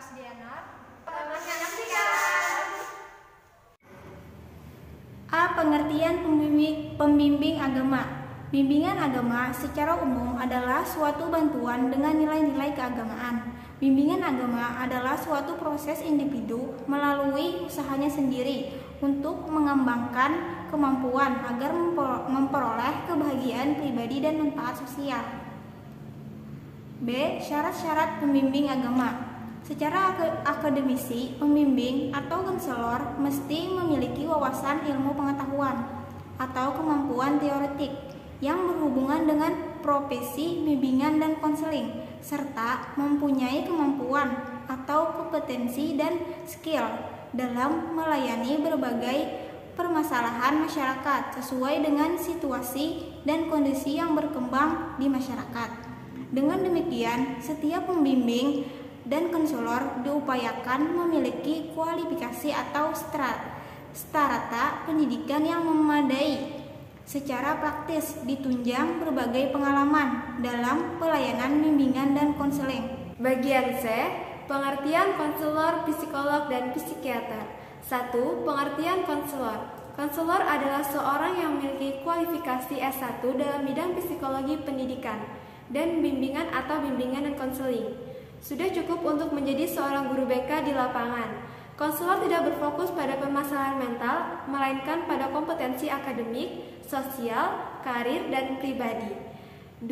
Kasdiana. Selamat menyaksikan. A. Pengertian pembimbing agama. Bimbingan agama secara umum adalah suatu bantuan dengan nilai-nilai keagamaan. Bimbingan agama adalah suatu proses individu melalui usahanya sendiri untuk mengembangkan kemampuan agar memperoleh kebahagiaan pribadi dan manfaat sosial. B. Syarat-syarat pembimbing agama. Secara akademisi, pembimbing atau konselor mesti memiliki wawasan ilmu pengetahuan atau kemampuan teoretik yang berhubungan dengan profesi bimbingan dan konseling, serta mempunyai kemampuan atau kompetensi dan skill dalam melayani berbagai permasalahan masyarakat sesuai dengan situasi dan kondisi yang berkembang di masyarakat. Dengan demikian, setiap pembimbing dan konselor diupayakan memiliki kualifikasi atau strata pendidikan yang memadai. Secara praktis ditunjang berbagai pengalaman dalam pelayanan bimbingan dan konseling. Bagian C, pengertian konselor, psikolog, dan psikiater. 1. Pengertian konselor. Konselor adalah seorang yang memiliki kualifikasi S1 dalam bidang psikologi pendidikan dan bimbingan atau bimbingan dan konseling. Sudah cukup untuk menjadi seorang guru BK di lapangan. Konselor tidak berfokus pada permasalahan mental, melainkan pada kompetensi akademik, sosial, karir, dan pribadi. 2.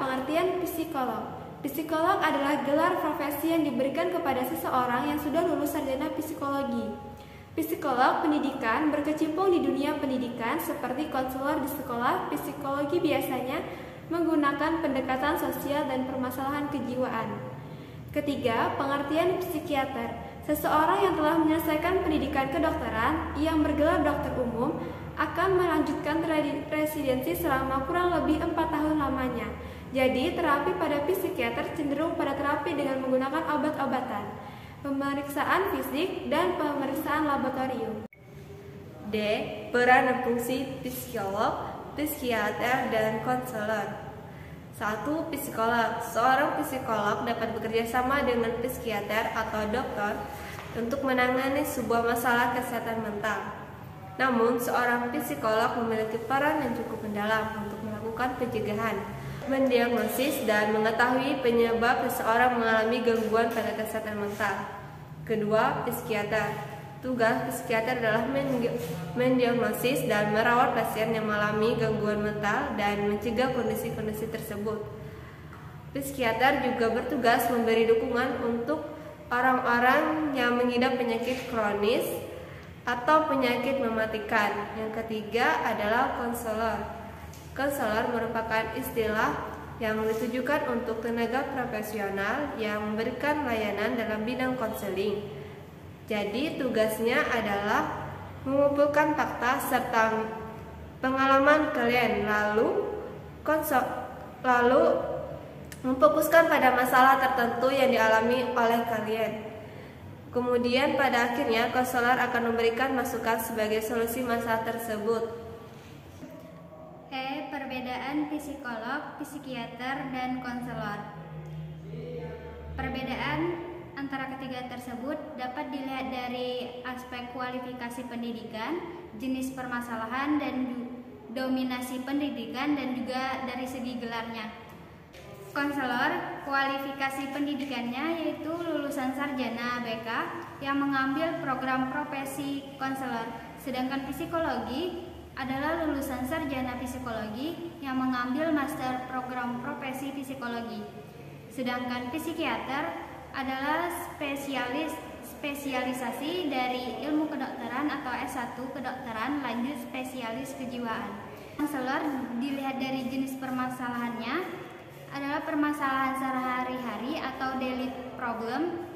Pengertian psikolog. Psikolog adalah gelar profesi yang diberikan kepada seseorang yang sudah lulus sarjana psikologi. Psikolog pendidikan berkecimpung di dunia pendidikan seperti konselor di sekolah. Psikologi biasanya menggunakan pendekatan sosial dan permasalahan kejiwaan. Ketiga, pengertian psikiater. Seseorang yang telah menyelesaikan pendidikan kedokteran yang bergelar dokter umum akan melanjutkan residensi selama kurang lebih 4 tahun lamanya. Jadi, terapi pada psikiater cenderung pada terapi dengan menggunakan obat-obatan, pemeriksaan fisik, dan pemeriksaan laboratorium. D. Peran dan fungsi psikolog, psikiater, dan konselor. 1. Psikolog. Seorang psikolog dapat bekerja sama dengan psikiater atau dokter untuk menangani sebuah masalah kesehatan mental. Namun, seorang psikolog memiliki peran yang cukup mendalam untuk melakukan pencegahan, mendiagnosis, dan mengetahui penyebab seseorang mengalami gangguan pada kesehatan mental. Kedua, psikiater. Tugas psikiater adalah mendiagnosis dan merawat pasien yang mengalami gangguan mental dan mencegah kondisi-kondisi tersebut. Psikiater juga bertugas memberi dukungan untuk orang-orang yang mengidap penyakit kronis atau penyakit mematikan. Yang ketiga adalah konselor. Konselor merupakan istilah yang ditujukan untuk tenaga profesional yang memberikan layanan dalam bidang konseling. Jadi tugasnya adalah mengumpulkan fakta serta pengalaman kalian, lalu memfokuskan pada masalah tertentu yang dialami oleh kalian. Kemudian pada akhirnya konselor akan memberikan masukan sebagai solusi masalah tersebut. E. Perbedaan psikolog, psikiater, dan konselor. Perbedaan antara ketiga tersebut dapat dilihat dari aspek kualifikasi pendidikan, jenis permasalahan, dan dominasi pendidikan, dan juga dari segi gelarnya. Konselor, kualifikasi pendidikannya yaitu lulusan sarjana BK yang mengambil program profesi konselor. Sedangkan psikologi adalah lulusan sarjana psikologi yang mengambil master program profesi psikologi. Sedangkan psikiater adalah spesialisasi dari ilmu kedokteran atau S1 kedokteran lanjut spesialis kejiwaan. Konselor dilihat dari jenis permasalahannya adalah permasalahan sehari-hari atau daily problem,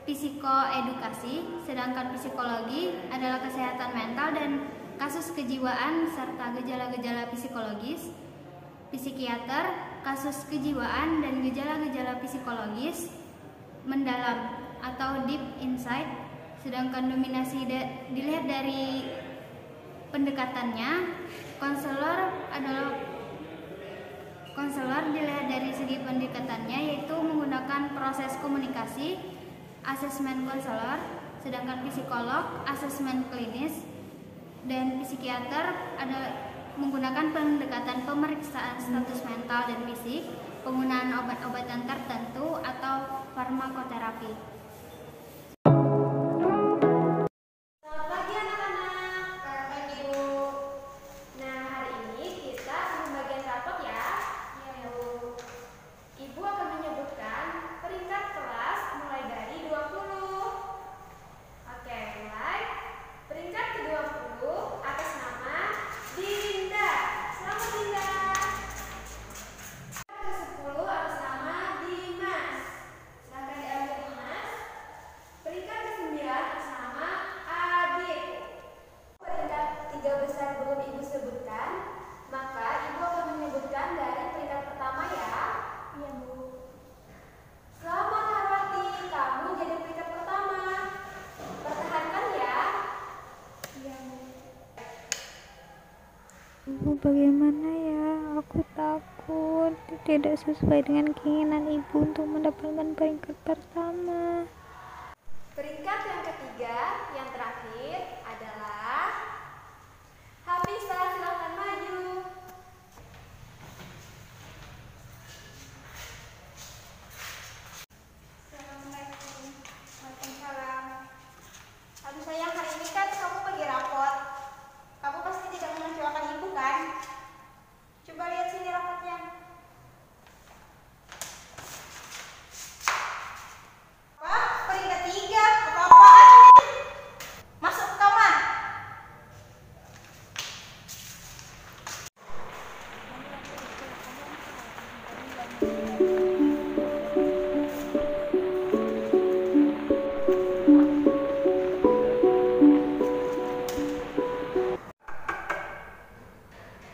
psikoedukasi, sedangkan psikologi adalah kesehatan mental dan kasus kejiwaan serta gejala-gejala psikologis. Psikiater, kasus kejiwaan dan gejala-gejala psikologis mendalam atau deep insight, sedangkan dominasi dilihat dari pendekatannya. Konselor dilihat dari segi pendekatannya yaitu menggunakan proses komunikasi, asesmen konselor, sedangkan psikolog asesmen klinis, dan psikiater ada menggunakan pendekatan pemeriksaan status mental dan fisik, penggunaan obat-obatan tertentu atau farmakoterapi. Selamat pagi anak-anak. Selamat pagi Bu. Nah, hari ini kita akan membagikan rapot ya. Iya Bu. Ibu akan menyebutkan peringkat kelas mulai dari 20. Oke, mulai. Peringkat ke-20 atas nama Dinda. Selamat Dinda. Ke-10 atas nama Dimas. Silakan diambil Dimas. Peringkat ke-9 atas nama Adit. Peringkat 3 besar belum Ibu sebutkan, maka Ibu akan menyebutkan dari peringkat pertama ya. Iya Bu. Selamat Harwati, kamu jadi peringkat pertama. Pertahankan ya. Iya Bu. Ibu, bagaimana ya? Aku takut tidak sesuai dengan keinginan ibu untuk mendapatkan peringkat pertama. Peringkat yang ketiga, yang terakhir adalah Hafizah. Silakan maju. Assalamualaikum. Waalaikumsalam. Aduh sayang, hari ini kan kamu bagi rapot. Kamu pasti tidak mengecewakan ibu kan? Coba lihat sini rapotnya. Apa? Peringkat 3? Apa-apaan ini? Masuk ke kamar.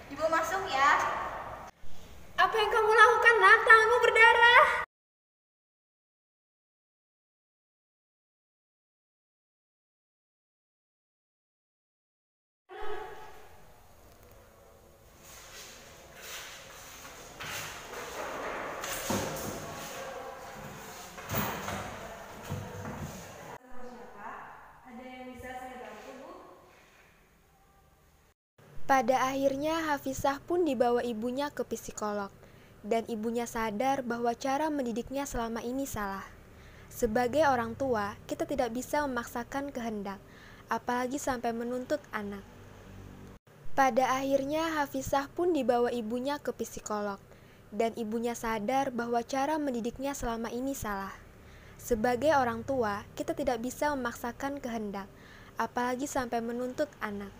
Ibu masuk ya. Apa yang kamu lakukan, Nak? Tanganmu berdarah. Ada yang bisa saya bantu, Bu? Pada akhirnya Hafizah pun dibawa ibunya ke psikolog, dan ibunya sadar bahwa cara mendidiknya selama ini salah. Sebagai orang tua, kita tidak bisa memaksakan kehendak, apalagi sampai menuntut anak. Pada akhirnya Hafizah pun dibawa ibunya ke psikolog, dan ibunya sadar bahwa cara mendidiknya selama ini salah. Sebagai orang tua, kita tidak bisa memaksakan kehendak, apalagi sampai menuntut anak.